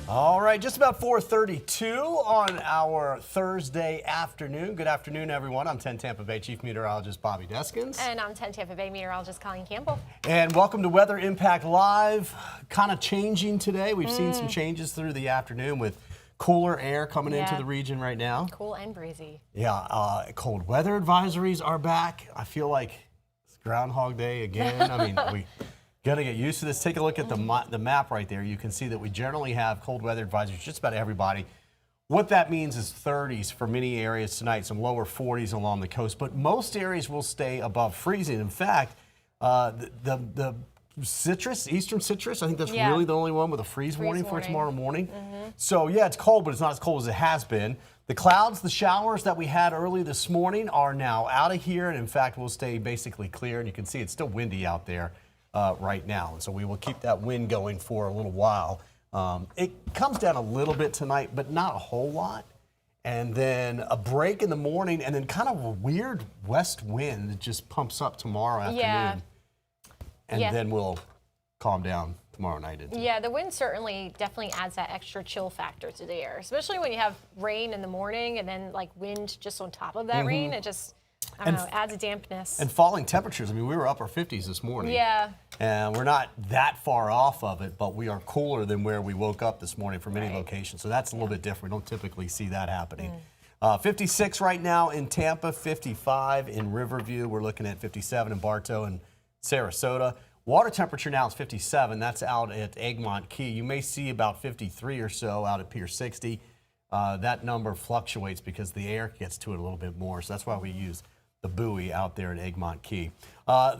All right, just about 4:32 on our Thursday afternoon. Good afternoon, everyone. I'm 10 Tampa Bay Chief Meteorologist Bobby Deskins. And I'm 10 Tampa Bay Meteorologist Colleen Campbell. And welcome to Weather Impact Live. Kind of changing today. We've seen some changes through the afternoon with cooler air coming into the region right now. Cool and breezy. Yeah, cold weather advisories are back. I feel like it's Groundhog Day again. I mean, we got to get used to this. Take a look at the map right there. You can see that we generally have cold weather advisories just about everybody. What that means is 30s for many areas tonight, some lower 40s along the coast, but most areas will stay above freezing. In fact, the citrus, eastern citrus, I think that's really the only one with a freeze warning for tomorrow morning. So yeah, it's cold, but it's not as cold as it has been. The clouds, the showers that we had early this morning are now out of here, and in fact, will stay basically clear. And you can see it's still windy out there right now, and so we will keep that wind going for a little while. It comes down a little bit tonight, but not a whole lot. And then a break in the morning, and then kind of a weird west wind that just pumps up tomorrow afternoon. And then we'll calm down tomorrow night. Yeah, the wind definitely adds that extra chill factor to the air, especially when you have rain in the morning and then like wind just on top of that rain. It just, I don't know, adds a dampness. And falling temperatures. I mean, we were upper 50s this morning. Yeah. And we're not that far off of it, but we are cooler than where we woke up this morning for many locations. So that's a little bit different. We don't typically see that happening. 56 right now in Tampa, 55 in Riverview. We're looking at 57 in Bartow and Sarasota. Water temperature now is 57. That's out at Egmont Key. You may see about 53 or so out at Pier 60. That number fluctuates because the air gets to it a little bit more. So that's why we use the buoy out there at Egmont Key.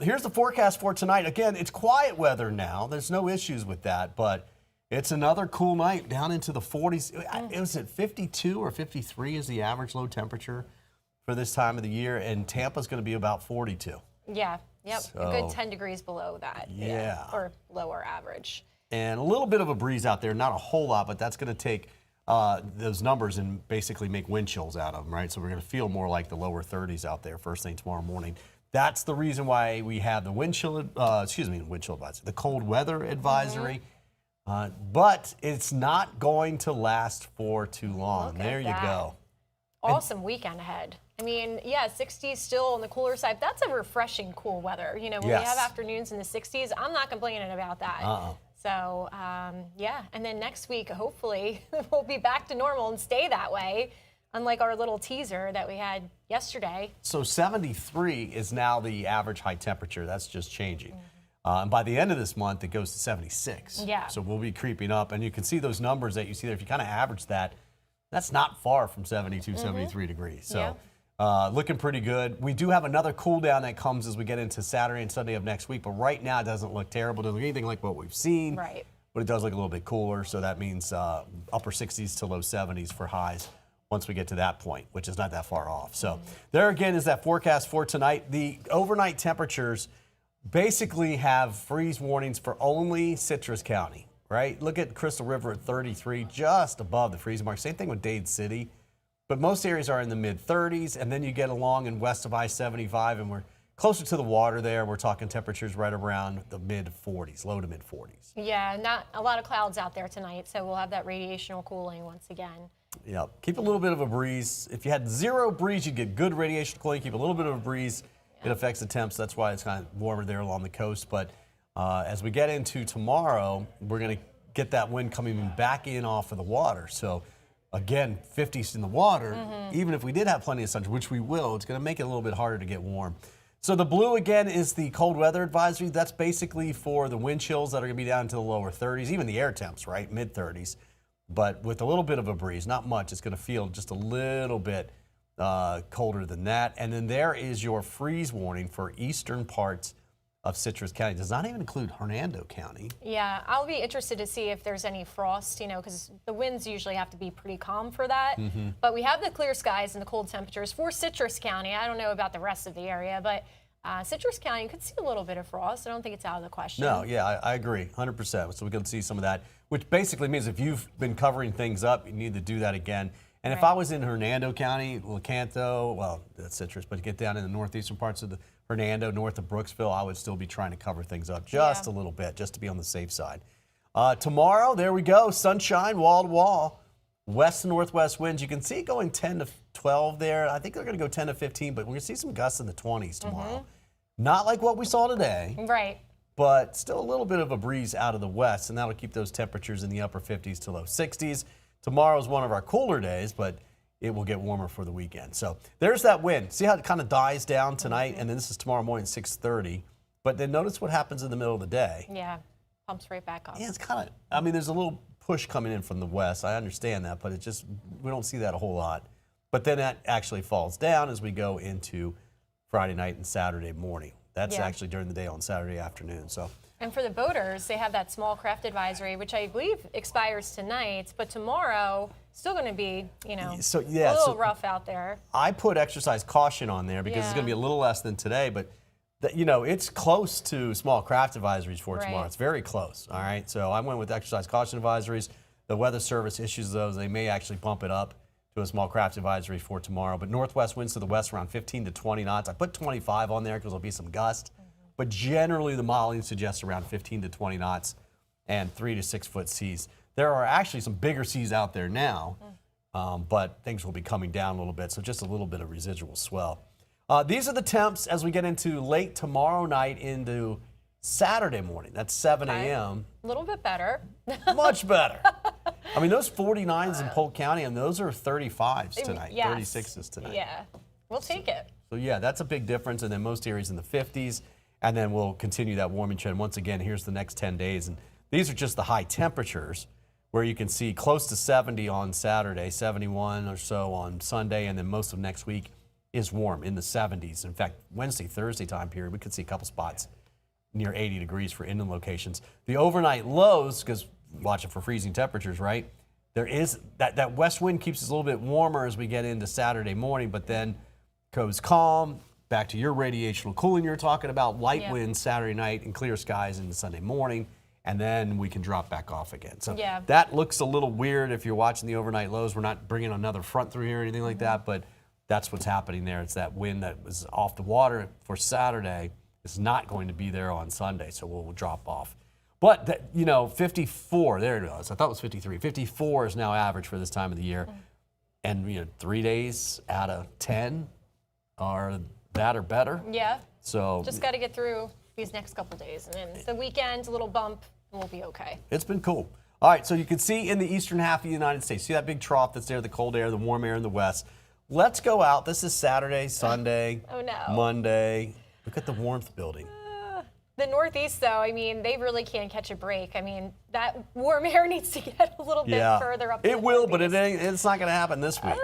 Here's the forecast for tonight. Again, it's quiet weather now. There's no issues with that, but it's another cool night down into the 40s. It was at 52 or 53 is the average low temperature for this time of the year, and Tampa's going to be about 42. Yeah. Yep, so, a good 10 degrees below that. Yeah. Or lower average. And a little bit of a breeze out there, not a whole lot, but that's going to take those numbers and basically make wind chills out of them, right? So we're going to feel more like the lower 30s out there first thing tomorrow morning. That's the reason why we have the wind chill advisory, the cold weather advisory. But it's not going to last for too long. There you go. Awesome weekend ahead. I mean, yeah, 60s still on the cooler side. That's a refreshing cool weather. You know, when we have afternoons in the 60s, I'm not complaining about that. So, yeah. And then next week, hopefully, we'll be back to normal and stay that way, unlike our little teaser that we had yesterday. So 73 is now the average high temperature. That's just changing. And by the end of this month, it goes to 76. Yeah. So we'll be creeping up. And you can see those numbers that you see there. If you kind of average that, that's not far from 72, 73 degrees. So. Looking pretty good. We do have another cool down that comes as we get into Saturday and Sunday of next week, but right now it doesn't look terrible. It doesn't look anything like what we've seen, but it does look a little bit cooler, so that means upper 60s to low 70s for highs once we get to that point, which is not that far off. So there again is that forecast for tonight. The overnight temperatures basically have freeze warnings for only Citrus County, right? Look at Crystal River at 33, just above the freezing mark. Same thing with Dade City. But most areas are in the mid-30s, and then you get along and west of I-75, and we're closer to the water there. We're talking temperatures right around the mid-40s, low to mid-40s. Yeah, not a lot of clouds out there tonight, so we'll have that radiational cooling once again. Yeah, keep a little bit of a breeze. If you had zero breeze, you'd get good radiational cooling. Keep a little bit of a breeze. It affects the temps. That's why it's kind of warmer there along the coast. But as we get into tomorrow, we're going to get that wind coming back in off of the water. So again, 50s in the water, even if we did have plenty of sunshine, which we will, it's going to make it a little bit harder to get warm. So the blue, again, is the cold weather advisory. That's basically for the wind chills that are going to be down to the lower 30s, even the air temps, right, mid-30s. But with a little bit of a breeze, not much, it's going to feel just a little bit colder than that. And then there is your freeze warning for eastern parts of Citrus County. It does not even include Hernando County. Yeah, I'll be interested to see if there's any frost, you know, because the winds usually have to be pretty calm for that. But we have the clear skies and the cold temperatures for Citrus County. I don't know about the rest of the area, but Citrus County, you could see a little bit of frost. I don't think it's out of the question. No, yeah, I agree, 100%. So we can see some of that, which basically means if you've been covering things up, you need to do that again. And if I was in Hernando County, Lecanto, well, that's Citrus, but to get down in the northeastern parts of the Hernando, north of Brooksville, I would still be trying to cover things up just a little bit, just to be on the safe side. Tomorrow, there we go. Sunshine, wall to wall. West and northwest winds. You can see it going 10 to 12 there. I think they're going to go 10 to 15, but we're going to see some gusts in the 20s tomorrow. Not like what we saw today. Right. But still a little bit of a breeze out of the west, and that'll keep those temperatures in the upper 50s to low 60s. Tomorrow's one of our cooler days, but it will get warmer for the weekend. So there's that wind. See how it kind of dies down tonight, and then this is tomorrow morning, 6:30. But then notice what happens in the middle of the day. Yeah, pumps right back up. Yeah, it's kind of, I mean, there's a little push coming in from the west. I understand that, but it just, we don't see that a whole lot. But then that actually falls down as we go into Friday night and Saturday morning. That's actually during the day on Saturday afternoon. So. And for the boaters, they have that small craft advisory, which I believe expires tonight, but tomorrow still going to be, a little rough out there. I put exercise caution on there because it's going to be a little less than today, but it's close to small craft advisories for tomorrow. It's very close. All right, so I went with exercise caution advisories. The Weather Service issues those. They may actually bump it up to a small craft advisory for tomorrow. But northwest winds to the west around 15 to 20 knots. I put 25 on there because there'll be some gust. But generally, the modeling suggests around 15 to 20 knots and 3 to 6 foot seas. There are actually some bigger seas out there now, but things will be coming down a little bit. So just a little bit of residual swell. These are the temps as we get into late tomorrow night into Saturday morning. That's 7 a.m. A little bit better. Much better. I mean, those 49s in Polk County, and those are 35s tonight, 36s tonight. Yeah, we'll take it. So, yeah, that's a big difference. And then most areas in the 50s. And then we'll continue that warming trend. Once again, here's the next 10 days. And these are just the high temperatures where you can see close to 70 on Saturday, 71 or so on Sunday, and then most of next week is warm in the 70s. In fact, Wednesday, Thursday time period, we could see a couple spots near 80 degrees for inland locations. The overnight lows, because watching for freezing temperatures, right? There is that west wind keeps us a little bit warmer as we get into Saturday morning, but then goes calm. Back to your radiational cooling you're talking about, light winds Saturday night and clear skies into Sunday morning, and then we can drop back off again. So that looks a little weird if you're watching the overnight lows. We're not bringing another front through here or anything like that, but that's what's happening there. It's that wind that was off the water for Saturday is not going to be there on Sunday, so we'll drop off. But, 54, there it was. I thought it was 53. 54 is now average for this time of the year. And, 3 days out of 10 are that or better. Yeah. So just got to get through these next couple days. And then the weekend, a little bump, and we'll be okay. It's been cool. All right, so you can see in the eastern half of the United States, see that big trough that's there, the cold air, the warm air in the west. Let's go out. This is Saturday, Sunday, Monday. Look at the warmth building. The Northeast, though, I mean, they really can't catch a break. I mean, that warm air needs to get a little bit further up. It will, but it's not going to happen this week.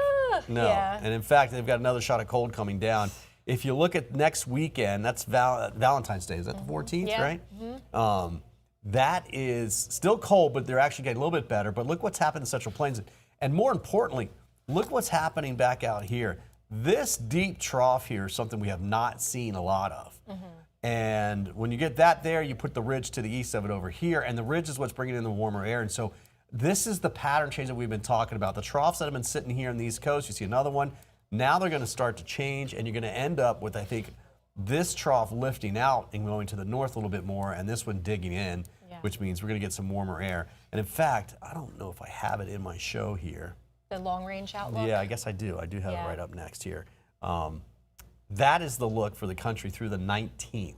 No. Yeah. And in fact, they've got another shot of cold coming down. If you look at next weekend, that's Valentine's Day. Is that the 14th, right? Mm-hmm. That is still cold, but they're actually getting a little bit better. But look what's happened in Central Plains. And more importantly, look what's happening back out here. This deep trough here is something we have not seen a lot of. Mm-hmm. And when you get that there, you put the ridge to the east of it over here, and the ridge is what's bringing in the warmer air. And so this is the pattern change that we've been talking about. The troughs that have been sitting here on the East Coast, you see another one. Now they're going to start to change, and you're going to end up with, I think, this trough lifting out and going to the north a little bit more, and this one digging in, which means we're going to get some warmer air. And in fact, I don't know if I have it in my show here. The long-range outlook? Yeah, I guess I do. I do have it right up next here. That is the look for the country through the 19th.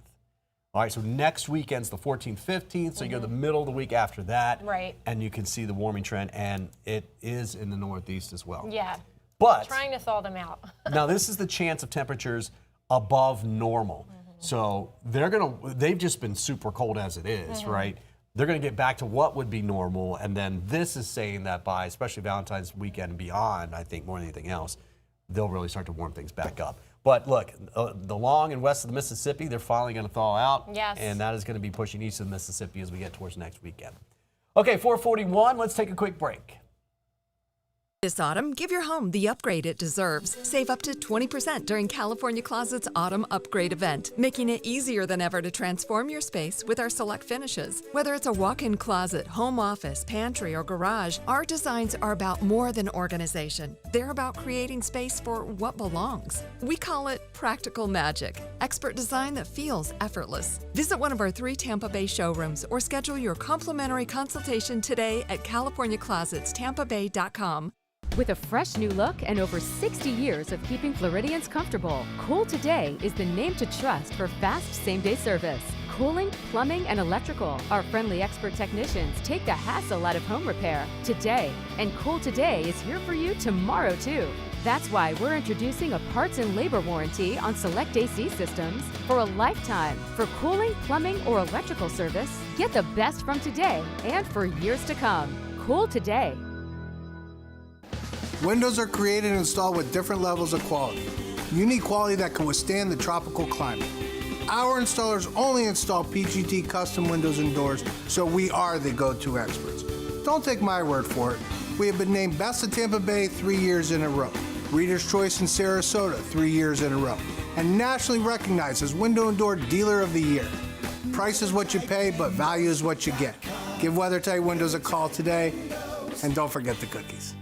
All right, so next weekend's the 14th, 15th, so you go the middle of the week after that. Right. And you can see the warming trend, and it is in the Northeast as well. Yeah. But trying to thaw them out. now this is the chance of temperatures above normal. So they've just been super cold as it is, right? They're going to get back to what would be normal, and then this is saying that by especially Valentine's weekend and beyond, I think more than anything else, they'll really start to warm things back up. But look, the long and west of the Mississippi, they're finally going to thaw out. Yes. And that is going to be pushing east of the Mississippi as we get towards next weekend. Okay, 4:41, let's take a quick break. This autumn, give your home the upgrade it deserves. Save up to 20% during California Closet's Autumn Upgrade event, making it easier than ever to transform your space with our select finishes. Whether it's a walk-in closet, home office, pantry, or garage, our designs are about more than organization. They're about creating space for what belongs. We call it practical magic, expert design that feels effortless. Visit one of our 3 Tampa Bay showrooms or schedule your complimentary consultation today at CaliforniaClosetsTampaBay.com. With a fresh new look and over 60 years of keeping Floridians comfortable, Cool Today is the name to trust for fast same-day service. Cooling, plumbing, and electrical. Our friendly expert technicians take the hassle out of home repair today. And Cool Today is here for you tomorrow, too. That's why we're introducing a parts and labor warranty on select AC systems for a lifetime. For cooling, plumbing, or electrical service, get the best from today and for years to come. Cool Today. Windows are created and installed with different levels of quality. You need quality that can withstand the tropical climate. Our installers only install PGT custom windows and doors, so we are the go-to experts. Don't take my word for it. We have been named Best of Tampa Bay 3 years in a row, Reader's Choice in Sarasota 3 years in a row, and nationally recognized as Window and Door Dealer of the Year. Price is what you pay, but value is what you get. Give WeatherTight Windows a call today, and don't forget the cookies.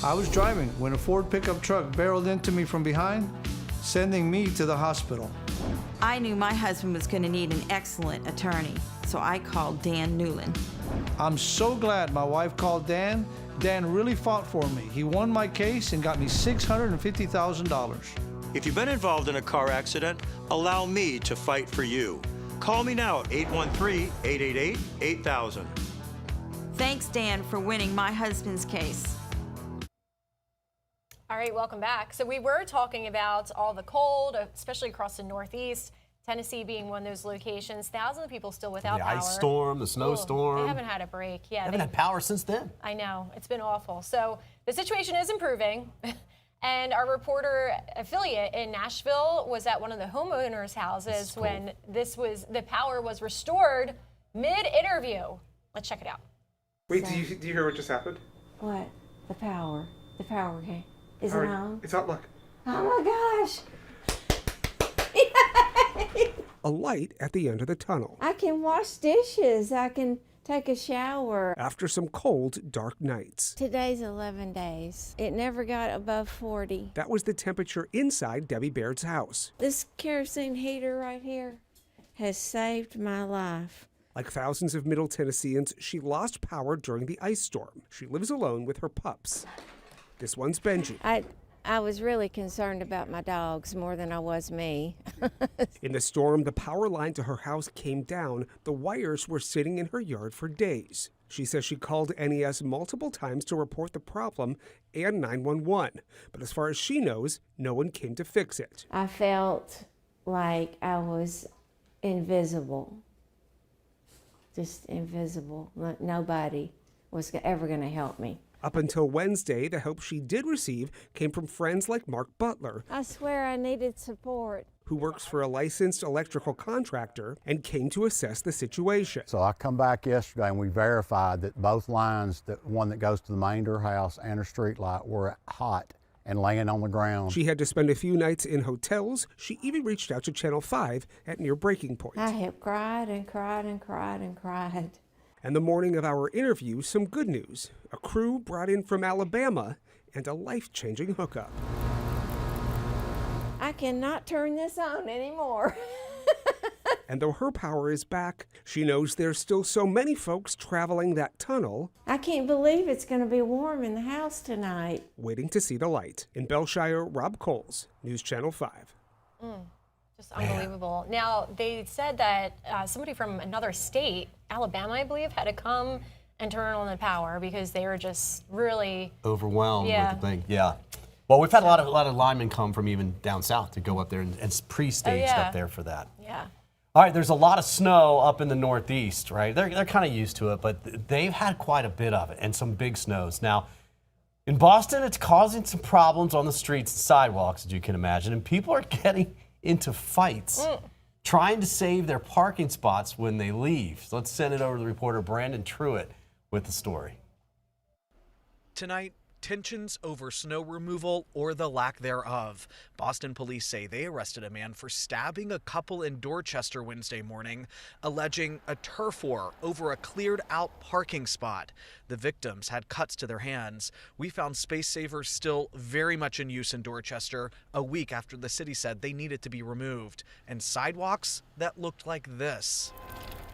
I was driving when a Ford pickup truck barreled into me from behind, sending me to the hospital. I knew my husband was going to need an excellent attorney, so I called Dan Newland. I'm so glad my wife called Dan. Dan really fought for me. He won my case and got me $650,000. If you've been involved in a car accident, allow me to fight for you. Call me now at 813-888-8000. Thanks, Dan, for winning my husband's case. All right, welcome back. So we were talking about all the cold, especially across the Northeast, Tennessee being one of those locations. Thousands of people still without power. The ice storm, the snowstorm. They haven't had a break. Yeah, they haven't had power since then. I know. It's been awful. So the situation is improving. And our reporter affiliate in Nashville was at one of the homeowners' houses when the power was restored mid-interview. Let's check it out. Wait, do you hear what just happened? What? The power. The power came. Is it on? It's on, look. Oh my gosh. A light at the end of the tunnel. I can wash dishes. I can take a shower. After some cold, dark nights. Today's 11 days. It never got above 40. That was the temperature inside Debbie Baird's house. This kerosene heater right here has saved my life. Like thousands of Middle Tennesseans, she lost power during the ice storm. She lives alone with her pups. This one's Benji. I was really concerned about my dogs more than I was me. In the storm, the power line to her house came down. The wires were sitting in her yard for days. She says she called NES multiple times to report the problem and 911. But as far as she knows, no one came to fix it. I felt like I was invisible. Just invisible. Nobody was ever going to help me. Up until Wednesday, the help she did receive came from friends like Mark Butler. I swear I needed support. Who works for a licensed electrical contractor and came to assess the situation. So I come back yesterday and we verified that both lines, the one that goes to the main door house and her street light, were hot and laying on the ground. She had to spend a few nights in hotels. She even reached out to Channel 5 at near breaking point. I have cried and cried and cried and cried. And the morning of our interview, some good news. A crew brought in from Alabama and a life-changing hookup. I cannot turn this on anymore. And though her power is back, she knows there's still so many folks traveling that tunnel. I can't believe it's going to be warm in the house tonight. Waiting to see the light. In Bellshire, Rob Coles, News Channel 5. Just unbelievable. Now, they said that somebody from another state, Alabama, I believe, had to come and turn on the power because they were just really overwhelmed with the thing. Yeah. Well, we've had a lot of linemen come from even down south to go up there and pre-staged up there for that. Yeah. All right, there's a lot of snow up in the Northeast, right? They're kind of used to it, but they've had quite a bit of it and some big snows. Now, in Boston, it's causing some problems on the streets and sidewalks, as you can imagine, and people are getting into fights trying to save their parking spots when they leave. So let's send it over to the reporter Brandon Truitt with the story. Tonight, tensions over snow removal or the lack thereof. Boston police say they arrested a man for stabbing a couple in Dorchester Wednesday morning, alleging a turf war over a cleared out parking spot. The victims had cuts to their hands. We found Space Savers still very much in use in Dorchester a week after the city said they needed to be removed, and sidewalks that looked like this.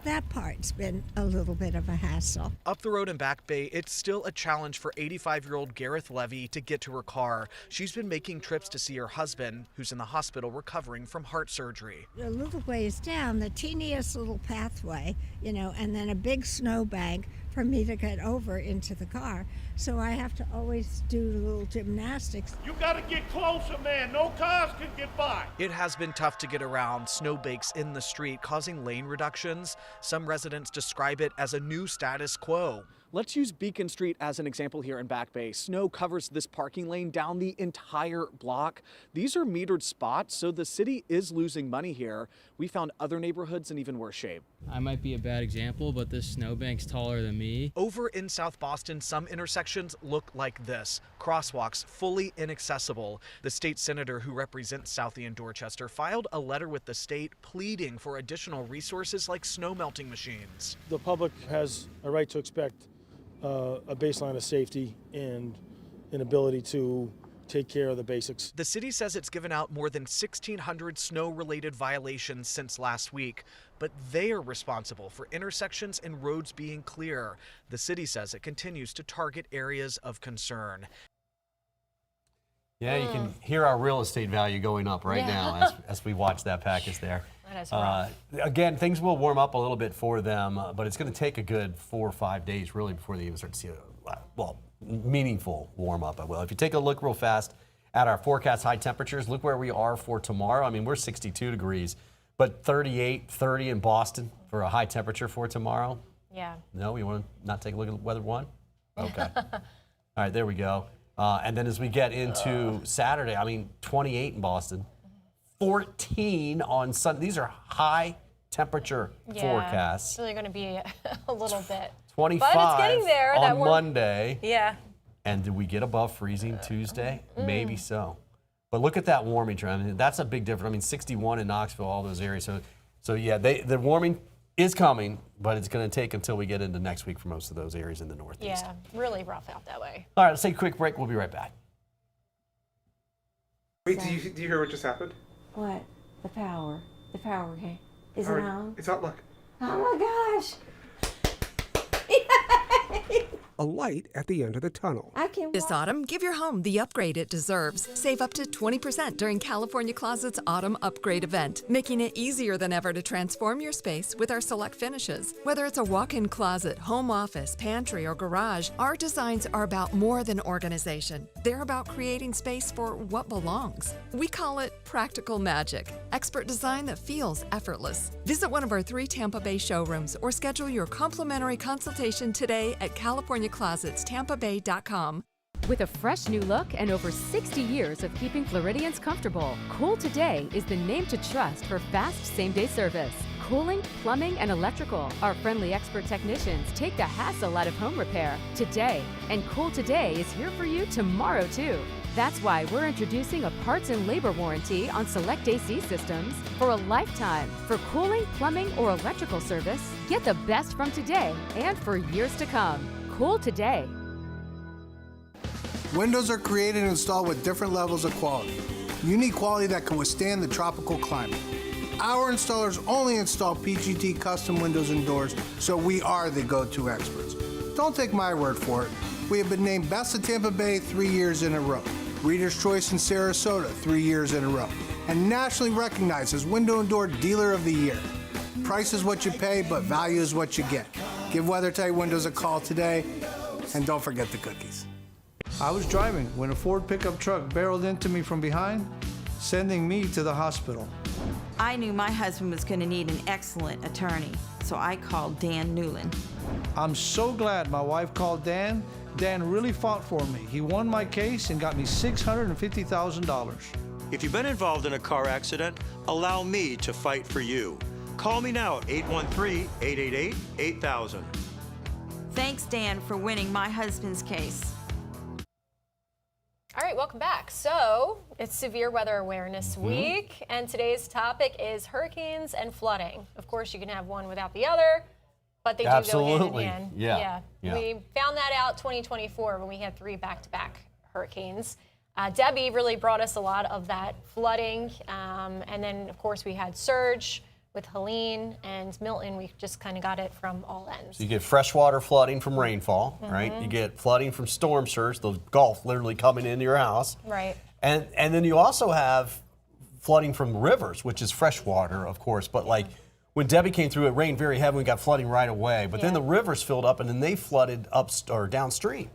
That part's been a little bit of a hassle. Up the road in Back Bay, it's still a challenge for 85-year-old Gareth Levy to get to her car. She's been making trips to see her husband, who's in the hospital recovering from heart surgery. A little ways down, the teeniest little pathway, and then a big snowbank for me to get over into the car. So I have to always do a little gymnastics. You gotta get closer, man. No cars can get by. It has been tough to get around. Snowbanks in the street causing lane reductions. Some residents describe it as a new status quo. Let's use Beacon Street as an example here in Back Bay. Snow covers this parking lane down the entire block. These are metered spots, so the city is losing money here. We found other neighborhoods in even worse shape. I might be a bad example, but this snowbank's taller than me. Over in South Boston, some intersections look like this. Crosswalks fully inaccessible. The state senator who represents Southie and Dorchester filed a letter with the state pleading for additional resources like snow melting machines. The public has a right to expect a baseline of safety and an ability to take care of the basics. The city says it's given out more than 1,600 snow-related violations since last week, but they are responsible for intersections and roads being clear. The city says it continues to target areas of concern. Yeah, you can hear our real estate value going up right now as we watch that package there. That is rough. Again, things will warm up a little bit for them, but it's going to take a good 4 or 5 days really before they even start to see a meaningful warm up. Well, if you take a look real fast at our forecast high temperatures, look where we are for tomorrow. I mean, we're 62 degrees, but 38, 30 in Boston for a high temperature for tomorrow. Yeah. No, you want to not take a look at weather one? Okay. All right, there we go. And then as we get into Saturday, I mean, 28 in Boston, 14 on Sunday. These are high temperature forecasts. It's really going to be a little bit. 25 but it's getting there, on Monday. Yeah. And do we get above freezing Tuesday? Maybe so. But look at that warming trend. I mean, that's a big difference. I mean, 61 in Knoxville, all those areas. So yeah, the warming is coming, but it's going to take until we get into next week for most of those areas in the Northeast. Yeah, really rough out that way. All right, let's take a quick break. We'll be right back. Wait, do you hear what just happened? What? The power came. Is it on? It's on, look. Oh my gosh. A light at the end of the tunnel. This autumn, give your home the upgrade it deserves. Save up to 20% during California Closet's Autumn Upgrade event, making it easier than ever to transform your space with our select finishes. Whether it's a walk-in closet, home office, pantry, or garage, our designs are about more than organization. They're about creating space for what belongs. We call it practical magic, expert design that feels effortless. Visit one of our 3 Tampa Bay showrooms or schedule your complimentary consultation today at CaliforniaClosetsTampaBay.com. With a fresh new look and over 60 years of keeping Floridians comfortable, Cool Today is the name to trust for fast same-day service. Cooling, plumbing, and electrical. Our friendly expert technicians take the hassle out of home repair today. And Cool Today is here for you tomorrow, too. That's why we're introducing a parts and labor warranty on select AC systems for a lifetime. For cooling, plumbing, or electrical service, get the best from today and for years to come. Cool Today. Windows are created and installed with different levels of quality. You need quality that can withstand the tropical climate. Our installers only install PGT custom windows and doors, so we are the go-to experts. Don't take my word for it. We have been named Best of Tampa Bay 3 years in a row, Reader's Choice in Sarasota 3 years in a row, and nationally recognized as Window and Door Dealer of the Year. Price is what you pay, but value is what you get. Give WeatherTight Windows a call today, and don't forget the cookies. I was driving when a Ford pickup truck barreled into me from behind, sending me to the hospital. I knew my husband was going to need an excellent attorney, so I called Dan Newland. I'm so glad my wife called Dan. Dan really fought for me. He won my case and got me $650,000. If you've been involved in a car accident, allow me to fight for you. Call me now at 813-888-8000. Thanks, Dan, for winning my husband's case. right, welcome back. So it's Severe Weather Awareness Week, and today's topic is hurricanes and flooding. Of course, you can have one without the other, but they do go hand in hand. Yeah. We found that out 2024 when we had 3 back-to-back hurricanes. Debbie really brought us a lot of that flooding, and then, of course, we had surge with Helene and Milton. We just kind of got it from all ends. So you get freshwater flooding from rainfall, right? You get flooding from storm surge, the Gulf literally coming into your house. Right. And then you also have flooding from rivers, which is freshwater, of course. But like when Debbie came through, it rained very heavy. We got flooding right away. But then the rivers filled up, and then they flooded up or downstream.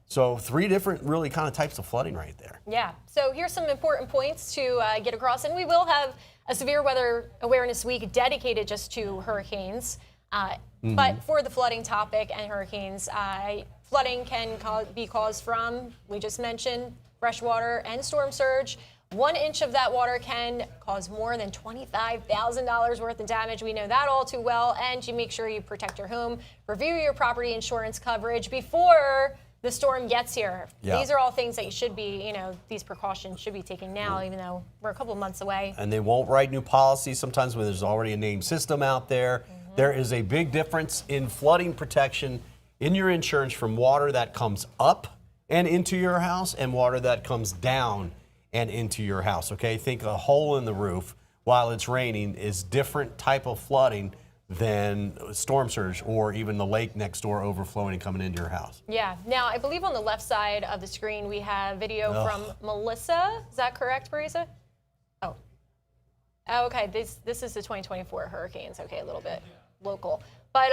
So 3 different really kind of types of flooding right there. Yeah. So here's some important points to get across, and we will have a Severe Weather Awareness Week dedicated just to hurricanes. But for the flooding topic and hurricanes, flooding can be caused from, we just mentioned, freshwater and storm surge. 1 inch of that water can cause more than $25,000 worth of damage. We know that all too well. And you make sure you protect your home, review your property insurance coverage before the storm gets here. These are all things that you should be, these precautions should be taken now, even though we're a couple of months away. And they won't write new policies sometimes when there's already a named system out there. There is a big difference in flooding protection in your insurance from water that comes up and into your house and water that comes down and into your house, okay? Think a hole in the roof while it's raining is different type of flooding than storm surge or even the lake next door overflowing and coming into your house. Yeah. Now, I believe on the left side of the screen we have video from Melissa. Is that correct, Marisa? Oh, okay. This is the 2024 hurricanes. Okay, a little bit local. But